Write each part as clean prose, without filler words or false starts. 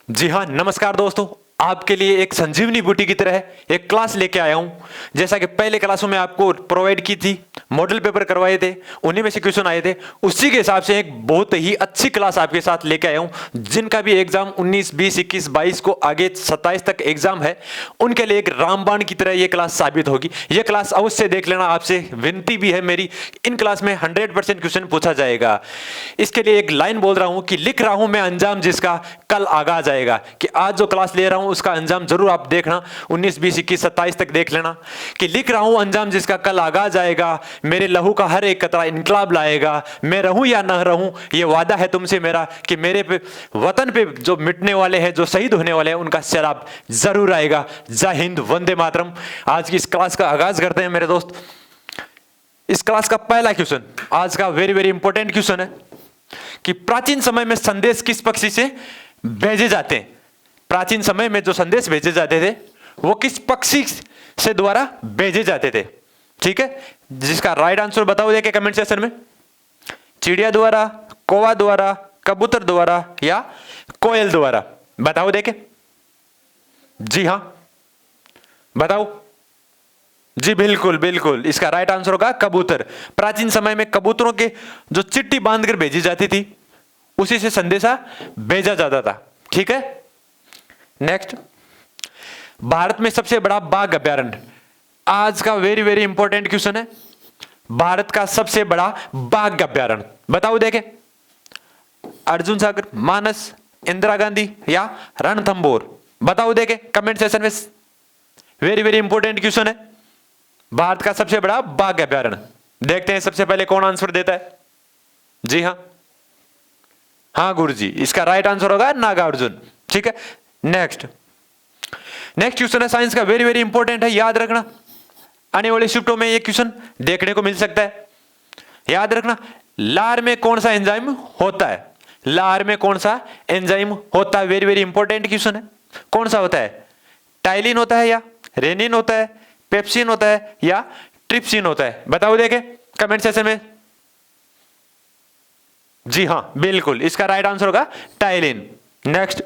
जी हाँ, नमस्कार दोस्तों। आपके लिए एक संजीवनी बूटी की तरह एक क्लास लेके आया हूं। जैसा कि पहले क्लासों में आपको प्रोवाइड की थी, मॉडल पेपर करवाए थे, उन्हीं में से क्वेश्चन आए थे, उसी के हिसाब से एक बहुत ही अच्छी क्लास आपके साथ लेके आया हूं। जिनका भी एग्जाम 19, 20, 21, 22 को आगे 27 तक एग्जाम है, उनके लिए एक रामबाण की तरह यह क्लास साबित होगी। यह क्लास अवश्य देख लेना, आपसे विनती भी है मेरी। इन क्लास में 100% क्वेश्चन पूछा जाएगा। इसके लिए एक लाइन बोल रहा हूं कि लिख रहा हूं मैं अंजाम जिसका कल आगाज आएगा। कि आज जो क्लास ले रहा हूं उसका अंजाम जरूर आप देखना, 19, 20, 21, 27 तक देख लेना। कि लिख रहा हूं अंजाम जिसका कल आगाज आएगा, मेरे लहू का हर एक कतरा इनकलाब लाएगा। मैं रहूं या न रहूं ये वादा है तुमसे मेरा, कि मेरे पे वतन पे जो मिटने वाले हैं, जो शहीद होने वाले हैं, उनका सैलाब जरूर आएगा। जय हिंद, वंदे मातरम। आज की इस क्लास का आगाज करते हैं मेरे दोस्त। इस क्लास का पहला क्वेश्चन आज का वेरी वेरी इंपॉर्टेंट क्वेश्चन है कि प्राचीन समय में संदेश किस पक्षी से भेजे जाते हैं। प्राचीन समय में जो संदेश भेजे जाते थे वो किस पक्षी से द्वारा भेजे जाते थे। ठीक है, जिसका राइट आंसर बताओ देखे कमेंट सेक्शन में। चिड़िया द्वारा, कौवा द्वारा, कबूतर द्वारा या कोयल द्वारा, बताओ देखे। जी हां, बताओ। जी बिल्कुल बिल्कुल, इसका राइट आंसर होगा कबूतर। प्राचीन समय में कबूतरों के जो चिट्ठी बांधकर भेजी जाती थी उसी से संदेशा भेजा जाता था। ठीक है, नेक्स्ट। भारत में सबसे बड़ा बाघ अभयारण्य, आज का वेरी वेरी इंपॉर्टेंट क्वेश्चन है। भारत का सबसे बड़ा बाघ अभयारण्य बताओ देखे। अर्जुन सागर, मानस, इंदिरा गांधी या रणथंबोर, बताओ देखे कमेंट सेक्शन में। वेरी वेरी इंपॉर्टेंट क्वेश्चन है। भारत का सबसे बड़ा बाघ अभयारण्य, देखते हैं सबसे पहले कौन आंसर देता है। जी हाँ, हाँ गुरु जी, इसका राइट आंसर होगा नागार्जुन। ठीक है, नेक्स्ट। नेक्स्ट क्वेश्चन है साइंस का, वेरी वेरी इंपॉर्टेंट है, याद रखना। आने वाले शिफ्टों में ये क्वेश्चन देखने को मिल सकता है, याद रखना। लार में कौन सा एंजाइम होता है, लार में कौन सा एंजाइम होता है, वेरी वेरी इंपॉर्टेंट क्वेश्चन है। कौन सा होता है, टाइलिन होता है या रेनिन होता है, पेप्सिन होता है या ट्रिप्सिन होता है, बताओ देखे कमेंट सेक्शन में। जी हां बिल्कुल, इसका राइट आंसर होगा टाइलिन। नेक्स्ट।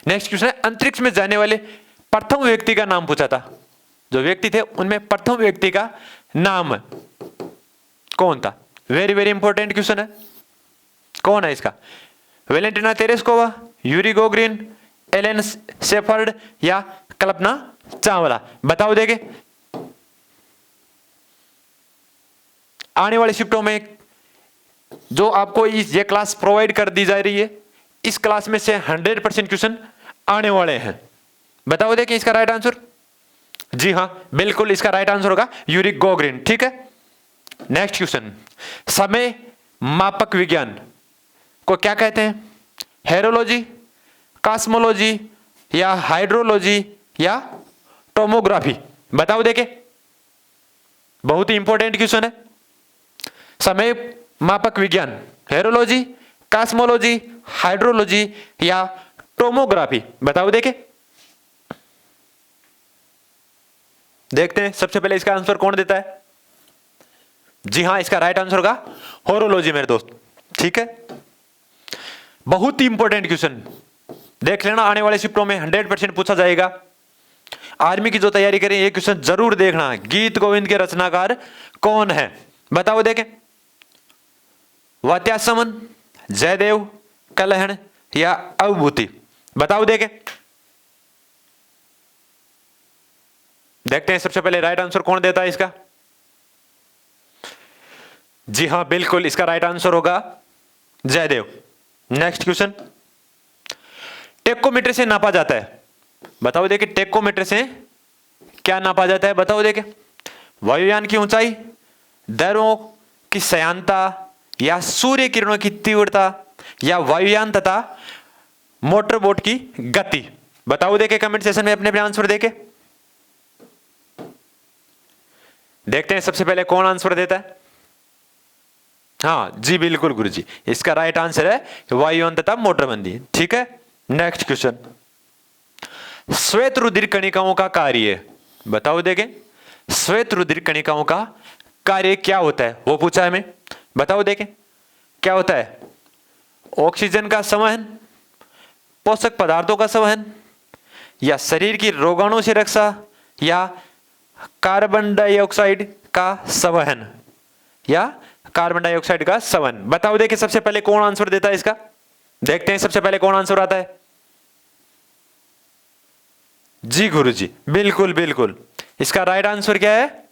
नेक्स्ट क्वेश्चन है, अंतरिक्ष में जाने वाले प्रथम व्यक्ति का नाम पूछा था। जो व्यक्ति थे उनमें प्रथम व्यक्ति का नाम कौन था, वेरी वेरी इंपॉर्टेंट क्वेश्चन है। कौन है इसका, Valentina Tereshkova, Yuri Gagarin, Alan Shepard या कल्पना चावला, बताओ देखे। आने वाले शिफ्टों में जो आपको ये क्लास प्रोवाइड कर दी जा रही है, इस क्लास में से 100% क्वेश्चन आने वाले हैं, बताओ देखिए इसका राइट आंसर। जी हां बिल्कुल, इसका राइट आंसर होगा यूरी गोगरिन। ठीक है, नेक्स्ट क्वेश्चन। समय मापक विज्ञान को क्या कहते हैं, हेरोलॉजी, कॉस्मोलॉजी या हाइड्रोलॉजी या टोमोग्राफी, बताओ देखे। बहुत ही इंपॉर्टेंट क्वेश्चन है। समय मापक विज्ञान, हेरोलॉजी, कॉस्मोलॉजी, हाइड्रोलॉजी या टोमोग्राफी, बताओ देखे। देखते हैं सबसे पहले इसका आंसर कौन देता है। जी हां, इसका राइट आंसर होगा होरोलॉजी मेरे दोस्त। ठीक है, बहुत ही इंपॉर्टेंट क्वेश्चन, देख लेना। आने वाले शिफ्टों में 100% पूछा जाएगा। आर्मी की जो तैयारी करें ये क्वेश्चन जरूर देखना। गीत गोविंद के रचनाकार कौन है, बताओ देखें। वात्यासमन, जयदेव, कलहण या अवभूति, बताओ देखें। देखते हैं सबसे पहले राइट आंसर कौन देता है इसका। जी हां बिल्कुल, इसका राइट आंसर होगा जयदेव। Next question. टेकोमीटर से नापा जाता है, बताओ देखिए। टेकोमीटर से क्या नापा जाता है, बताओ देखिए। वायुयान की ऊंचाई, दरों की सयांता या सूर्य किरणों की तीव्रता या वायुयान तथा मोटरबोट की गति, बताओ देखिए कमेंट सेक्शन में अपने अपने आंसर देके। देखते हैं सबसे पहले कौन आंसर देता है। हाँ जी बिल्कुल गुरुजी, इसका राइट आंसर है वायुयान तथा मोटरबंदी। ठीक है, नेक्स्ट क्वेश्चन। श्वेत रुधिर कणिकाओं का कार्य, बताओ देखें। श्वेत रुधिर कणिकाओं का कार्य क्या होता है वो पूछा है हमें, बताओ देखें क्या होता है। ऑक्सीजन का संवहन, पोषक पदार्थों का संवहन, या शरीर की रोगाणु से रक्षा, या कार्बन डाइऑक्साइड का संवहन, या कार्बन डाइऑक्साइड का संवहन। बताओ देखिए सबसे पहले कौन आंसर देता है इसका, देखते हैं सबसे पहले कौन आंसर आता है। जी गुरुजी, बिल्कुल बिल्कुल, इसका राइट आंसर क्या है,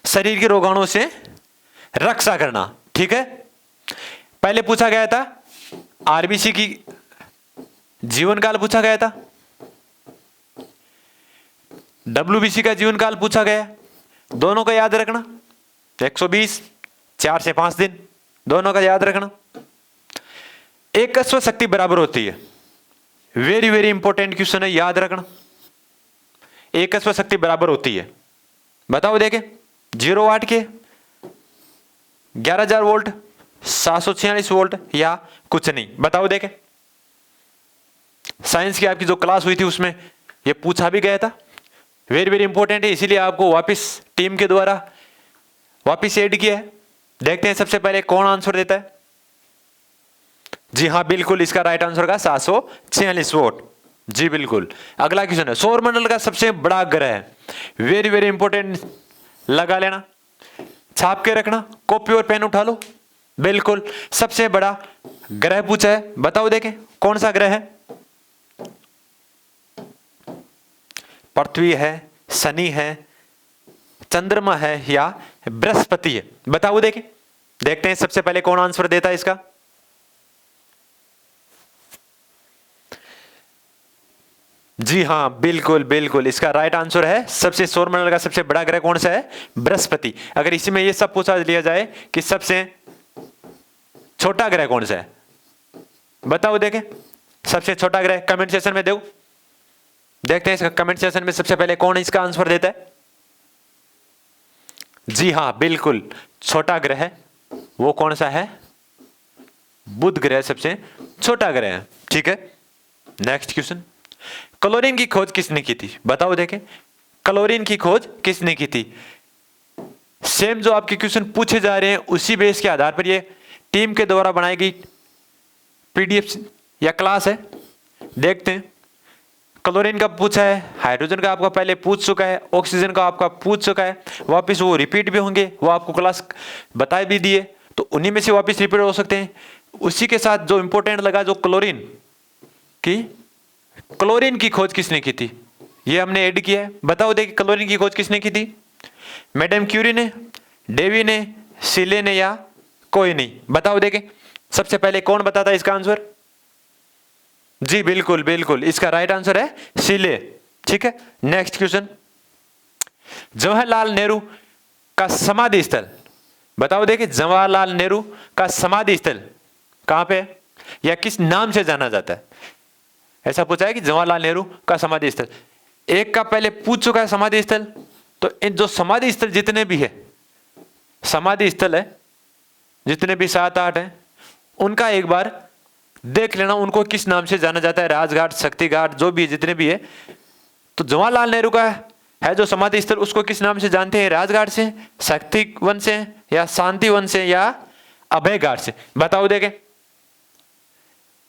शरीर के रोगाणु से रक्षा करना। ठीक है, पहले पूछा गया था आरबीसी की जीवन काल पूछा गया था, डब्ल्यूबीसी का जीवन काल पूछा गया, दोनों का याद रखना। 120 4 से 5 दिन, दोनों का याद रखना। एक अश्व शक्ति बराबर होती है, वेरी वेरी इंपॉर्टेंट क्वेश्चन है, याद रखना। एक अश्व शक्ति बराबर होती है, बताओ देखे 0 वाट के 11,000 वोल्ट, 746 वोल्ट, या कुछ नहीं, बताओ देखे। साइंस की आपकी जो क्लास हुई थी उसमें ये पूछा भी गया था, वेरी वेरी इंपॉर्टेंट है, इसीलिए आपको वापस टीम के द्वारा वापस ऐड किया है। देखते हैं सबसे पहले कौन आंसर देता है। जी हाँ बिल्कुल, इसका राइट आंसर का 746 वोट। जी बिल्कुल। अगला क्वेश्चन है, सौरमंडल का सबसे बड़ा ग्रह है, वेरी वेरी इंपॉर्टेंट, लगा लेना, छाप के रखना, कॉपी और पेन उठा लो। बिल्कुल, सबसे बड़ा ग्रह पूछा है, बताओ देखें कौन सा ग्रह है। पृथ्वी है, शनि है, चंद्रमा है, या बृहस्पति है, बताओ देखें। देखते हैं सबसे पहले कौन आंसर देता है इसका। जी हाँ बिल्कुल बिल्कुल, इसका राइट आंसर है सबसे सौरमंडल का सबसे बड़ा ग्रह कौन सा है, बृहस्पति। अगर इसी में ये सब पूछा लिया जाए कि सबसे छोटा ग्रह कौन सा है, बताओ देखें सबसे छोटा ग्रह, कमेंट सेक्शन में दो। देखते हैं इसका कमेंट सेक्शन में सबसे पहले कौन इसका आंसर देता है। जी हाँ बिल्कुल, छोटा ग्रह है वो कौन सा है, बुध ग्रह सबसे छोटा ग्रह है। ठीक है, नेक्स्ट क्वेश्चन, क्लोरीन की खोज किसने की थी, बताओ देखें क्लोरीन की खोज किसने की थी। सेम जो आपके क्वेश्चन पूछे जा रहे हैं उसी बेस के आधार पर ये टीम के द्वारा बनाई गई पीडीएफ या क्लास है। देखते हैं, क्लोरीन का पूछा है, हाइड्रोजन का आपका पहले पूछ चुका है, ऑक्सीजन का आपका पूछ चुका है, वापस वो रिपीट भी होंगे, वो आपको क्लास बता भी दिए, तो उन्हीं में से वापस रिपीट हो सकते हैं। उसी के साथ जो इंपॉर्टेंट लगा, जो क्लोरीन की खोज किसने की थी, ये हमने ऐड किया है। बताओ देखिए क्लोरीन की खोज किसने की थी, मैडम क्यूरी ने, डेवी ने, सीले ने, या कोई नहीं, बताओ देखें सबसे पहले कौन बताता है इसका आंसर। जी बिल्कुल बिल्कुल, इसका राइट आंसर है सीले। ठीक है, नेक्स्ट क्वेश्चन, जवाहरलाल नेहरू का समाधि स्थल, बताओ देखिए जवाहरलाल नेहरू का समाधि स्थल कहां पे है या किस नाम से जाना जाता है। ऐसा पूछा है कि जवाहरलाल नेहरू का समाधि स्थल, एक का पहले पूछ चुका है समाधि स्थल, तो इन जो समाधि स्थल जितने भी है, समाधि स्थल है जितने भी 7-8 हैं, उनका एक बार देख लेना उनको किस नाम से जाना जाता है, राजघाट, शक्ति घाट, जो भी है जितने भी है। तो जवाहरलाल नेहरू का है जो समाधि स्थल, उसको किस नाम से जानते हैं, राजघाट से, शक्ति वन से, या शांति वन से, या अभय घाट से, बताओ देखें।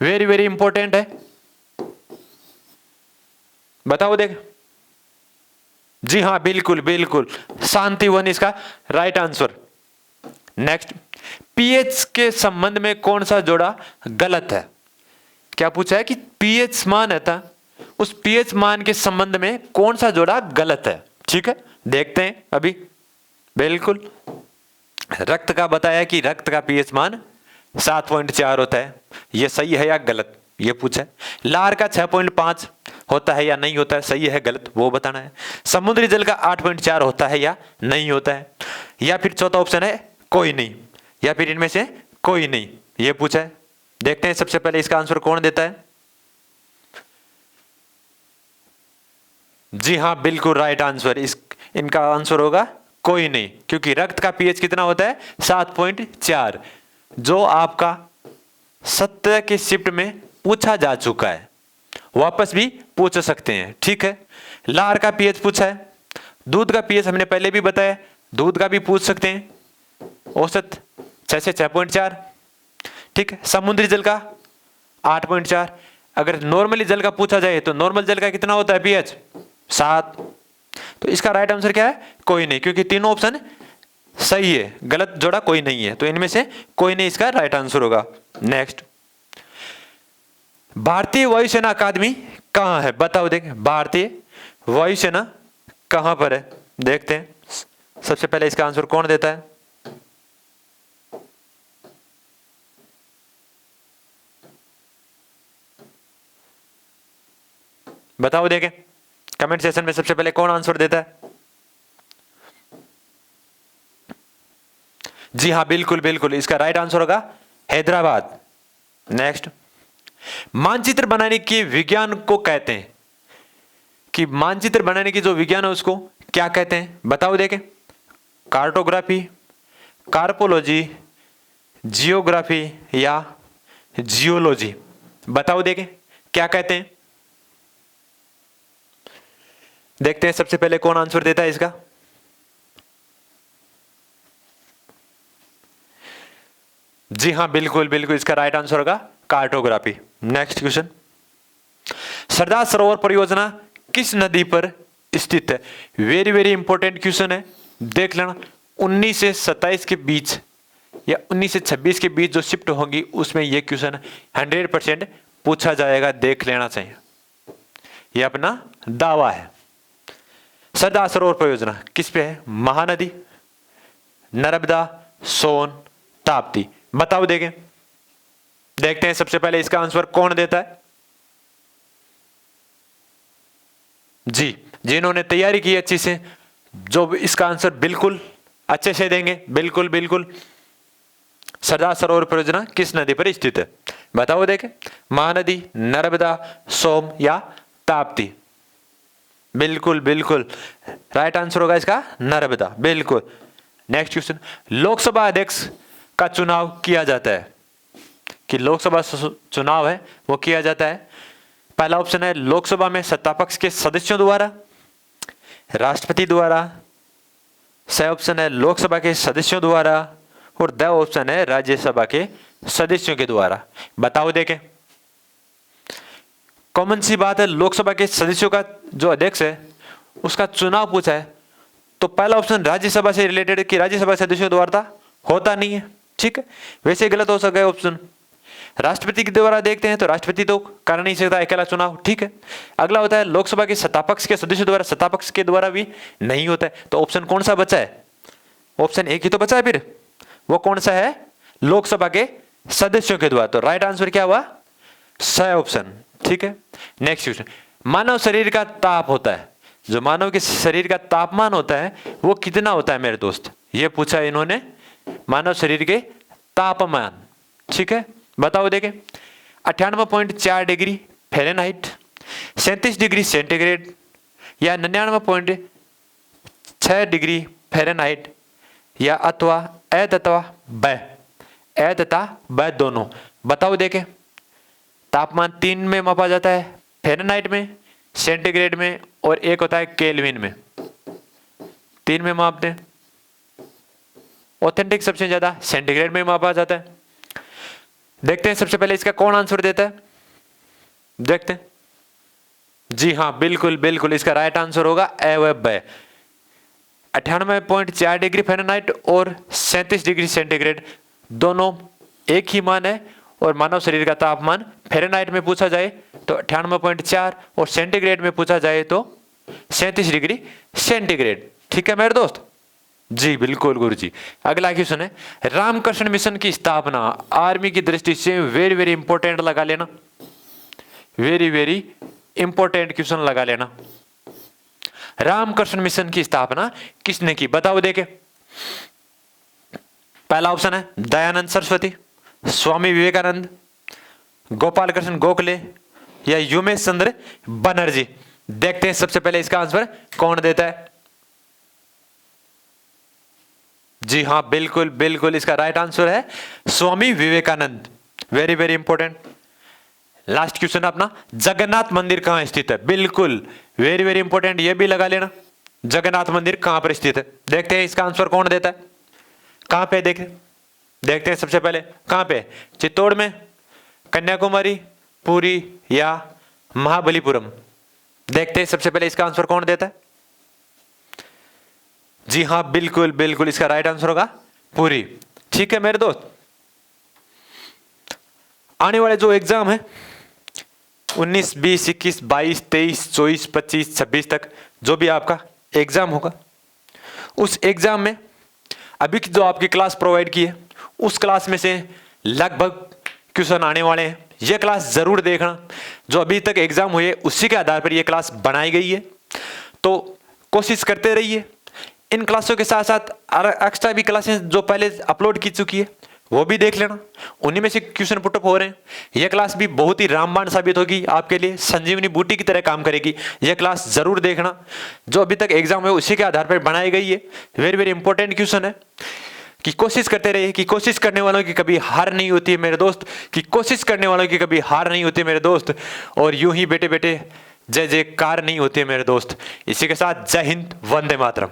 वेरी वेरी इंपॉर्टेंट है, बताओ देख। जी हाँ बिल्कुल बिल्कुल, शांति वन इसका राइट आंसर। नेक्स्ट, पीएच के संबंध में कौन सा जोड़ा गलत है। क्या पूछा है कि पीएच मान है था, उस पीएच मान के संबंध में कौन सा जोड़ा गलत है। ठीक है, देखते हैं अभी। बिल्कुल, रक्त का बताया कि रक्त का पीएच मान 7.4 होता है, यह सही है या गलत, ये पूछा है। लार का 6.5 होता है या नहीं होता है, सही है गलत, वो बताना है। समुद्री जल का 8.4 होता है या नहीं होता है, या फिर चौथा ऑप्शन है कोई नहीं, या फिर इनमें से कोई नहीं, ये पूछा है। देखते हैं सबसे पहले इसका आंसर कौन देता है। जी हाँ बिल्कुल राइट आंसर, इनका आंसर होगा कोई नहीं, क्योंकि रक्त का पीएच कितना होता है 7.4, जो आपका सत्य के शिफ्ट में पूछा जा चुका है, वापस भी पूछ सकते हैं। ठीक है, लार का पीएच पूछा है, दूध का पीएच हमने पहले भी बताया, दूध का भी पूछ सकते हैं, औसत 6 से 6.4। ठीक है, समुद्री जल का 8.4। अगर नॉर्मली जल का पूछा जाए तो नॉर्मल जल का कितना होता है पीएच 7। तो इसका राइट आंसर क्या है? कोई नहीं, क्योंकि तीनों ऑप्शन सही है, गलत जोड़ा कोई नहीं है, तो इनमें से कोई नहीं इसका राइट आंसर होगा। नेक्स्ट, भारतीय वायुसेना अकादमी कहां है? बताओ देखें, भारतीय वायुसेना कहां पर है? देखते हैं सबसे पहले इसका आंसर कौन देता है। बताओ देखें कमेंट सेशन में सबसे पहले कौन आंसर देता है। जी हाँ, बिल्कुल बिल्कुल, इसका राइट आंसर होगा हैदराबाद। नेक्स्ट, मानचित्र बनाने के विज्ञान को कहते हैं कि मानचित्र बनाने की जो विज्ञान है उसको क्या कहते हैं? बताओ देखें, कार्टोग्राफी, कार्पोलॉजी, जियोग्राफी या जियोलॉजी? बताओ देखें क्या कहते हैं। देखते हैं सबसे पहले कौन आंसर देता है इसका। जी हाँ, बिल्कुल बिल्कुल, इसका राइट आंसर होगा cartography. Next question, Sardar Sarovar परियोजना किस नदी पर स्थित है? वेरी वेरी इंपॉर्टेंट क्वेश्चन है, देख लेना। 19 से 27 के बीच या 19 से 26 के बीच जो शिफ्ट होंगी उसमें यह क्वेश्चन 100% पूछा जाएगा, देख लेना चाहिए, यह अपना दावा है। सरदार सरोवर परियोजना किस पे है? महानदी, नर्मदा, सोन, ताप्ती? बताओ देखें, देखते हैं सबसे पहले इसका आंसर कौन देता है। जी, जिन्होंने तैयारी की अच्छी से, जो इसका आंसर बिल्कुल अच्छे से देंगे, बिल्कुल बिल्कुल। सरदार सरोवर परियोजना किस नदी पर स्थित है? बताओ देखें, महानदी, नर्मदा, सोम या ताप्ती? बिल्कुल बिल्कुल, राइट आंसर होगा इसका नर्मदा, बिल्कुल। नेक्स्ट क्वेश्चन, लोकसभा अध्यक्ष का चुनाव किया जाता है कि लोकसभा चुनाव है वो किया जाता है। पहला ऑप्शन है लोकसभा में सत्तापक्ष के सदस्यों द्वारा, राष्ट्रपति द्वारा, सही ऑप्शन है लोकसभा के सदस्यों द्वारा, और द ऑप्शन है राज्यसभा के सदस्यों के द्वारा। बताओ देखें कॉमन सी बात है, लोकसभा के सदस्यों का जो अध्यक्ष है उसका चुनाव पूछा है तो पहला ऑप्शन राज्यसभा से रिलेटेड कि राज्यसभा सदस्यों द्वारा होता नहीं है, ठीक है, वैसे गलत हो सका है ऑप्शन। राष्ट्रपति के द्वारा देखते हैं तो राष्ट्रपति तो कर नहीं सकता अकेला चुनाव, ठीक है। अगला होता है लोकसभा के सत्तापक्ष के सदस्यों द्वारा, सत्तापक्ष के द्वारा भी नहीं होता है, तो ऑप्शन कौन सा बचा है? ऑप्शन एक ही तो बचा है, फिर वो कौन सा है? लोकसभा के सदस्यों के द्वारा। तो राइट आंसर क्या हुआ? सही ऑप्शन, ठीक है। नेक्स्ट क्वेश्चन, मानव शरीर का ताप होता है, जो मानव के शरीर का तापमान होता है वो कितना होता है मेरे दोस्त? ये पूछा है इन्होंने, मानव शरीर के तापमान, ठीक है। बताओ देखें, 98.4 डिग्री फ़ारेनहाइट, 37 डिग्री सेंटीग्रेड या 99.6 डिग्री फ़ारेनहाइट, या अथवा ए तथा ब, ए तथा ब दोनों? बताओ देखें, तापमान 3 में मापा जाता है, फ़ारेनहाइट में, सेंटीग्रेड में, और एक होता है केल्विन में। 3 में मापते हैं, ऑथेंटिक सबसे ज्यादा सेंटीग्रेड में मापा जाता है। देखते हैं सबसे पहले इसका कौन आंसर देता है, देखते हैं। जी हाँ, बिल्कुल बिल्कुल, इसका राइट आंसर होगा ए व ब। 98.4 डिग्री फ़ारेनहाइट और 37 डिग्री सेंटीग्रेड दोनों एक ही मान है, और मानव शरीर का तापमान फ़ारेनहाइट में पूछा जाए तो 98.4 और सेंटीग्रेड में पूछा जाए तो 37 डिग्री सेंटीग्रेड, ठीक है मेरे दोस्त। जी बिल्कुल गुरु जी। अगला क्वेश्चन है, रामकृष्ण मिशन की स्थापना आर्मी की दृष्टि से वेरी वेरी इंपॉर्टेंट लगा लेना, वेरी वेरी इंपॉर्टेंट क्वेश्चन लगा लेना। रामकृष्ण मिशन की स्थापना किसने की? बताओ देखे, पहला ऑप्शन है दयानंद सरस्वती, स्वामी विवेकानंद, गोपाल कृष्ण गोखले या उमेश चंद्र बनर्जी? देखते हैं सबसे पहले इसका आंसर कौन देता है। जी हाँ, बिल्कुल बिल्कुल, इसका राइट आंसर है Swami Vivekananda, very very important. Last question अपना, जगन्नाथ मंदिर कहां स्थित है? बिल्कुल वेरी वेरी इंपॉर्टेंट, ये भी लगा लेना, जगन्नाथ मंदिर कहां पर स्थित है। देखते हैं इसका आंसर कौन देता है, कहां पे देखते हैं सबसे पहले, कहां पे? चित्तौड़ में, कन्याकुमारी, पुरी या महाबलीपुरम? देखते हैं सबसे पहले इसका आंसर कौन देता है। जी हाँ, बिल्कुल बिल्कुल इसका राइट आंसर होगा पुरी। ठीक है मेरे दोस्त, आने वाले जो एग्जाम है 19, 20, 21, 22, 23, 24, 25, 26 तक जो भी आपका एग्जाम होगा, उस एग्जाम में अभी की जो आपकी क्लास प्रोवाइड की है उस क्लास में से लगभग क्वेश्चन आने वाले हैं। यह क्लास जरूर देखना, जो अभी तक एग्जाम हुए उसी के आधार पर यह क्लास बनाई गई है। तो कोशिश करते रहिए। इन क्लासों के साथ साथ एक्स्ट्रा भी क्लासेस जो पहले अपलोड की चुकी है वो भी देख लेना, उन्हीं में से क्वेश्चन पुटअप हो रहे हैं। यह क्लास भी बहुत ही रामबाण साबित होगी आपके लिए, संजीवनी बूटी की तरह काम करेगी। यह क्लास जरूर देखना, जो अभी तक एग्जाम है उसी के आधार पर बनाई गई है। वेरी वेरी इंपॉर्टेंट क्वेश्चन है कि कोशिश करते रहिए, कि कोशिश करने वालों की कभी हार नहीं होती है मेरे दोस्त, कि कोशिश करने वालों की कभी हार नहीं होती है मेरे दोस्त। और यूं ही बेटे बेटे जय जयकार नहीं होती है मेरे दोस्त। इसी के साथ जय हिंद, वंदे मातरम।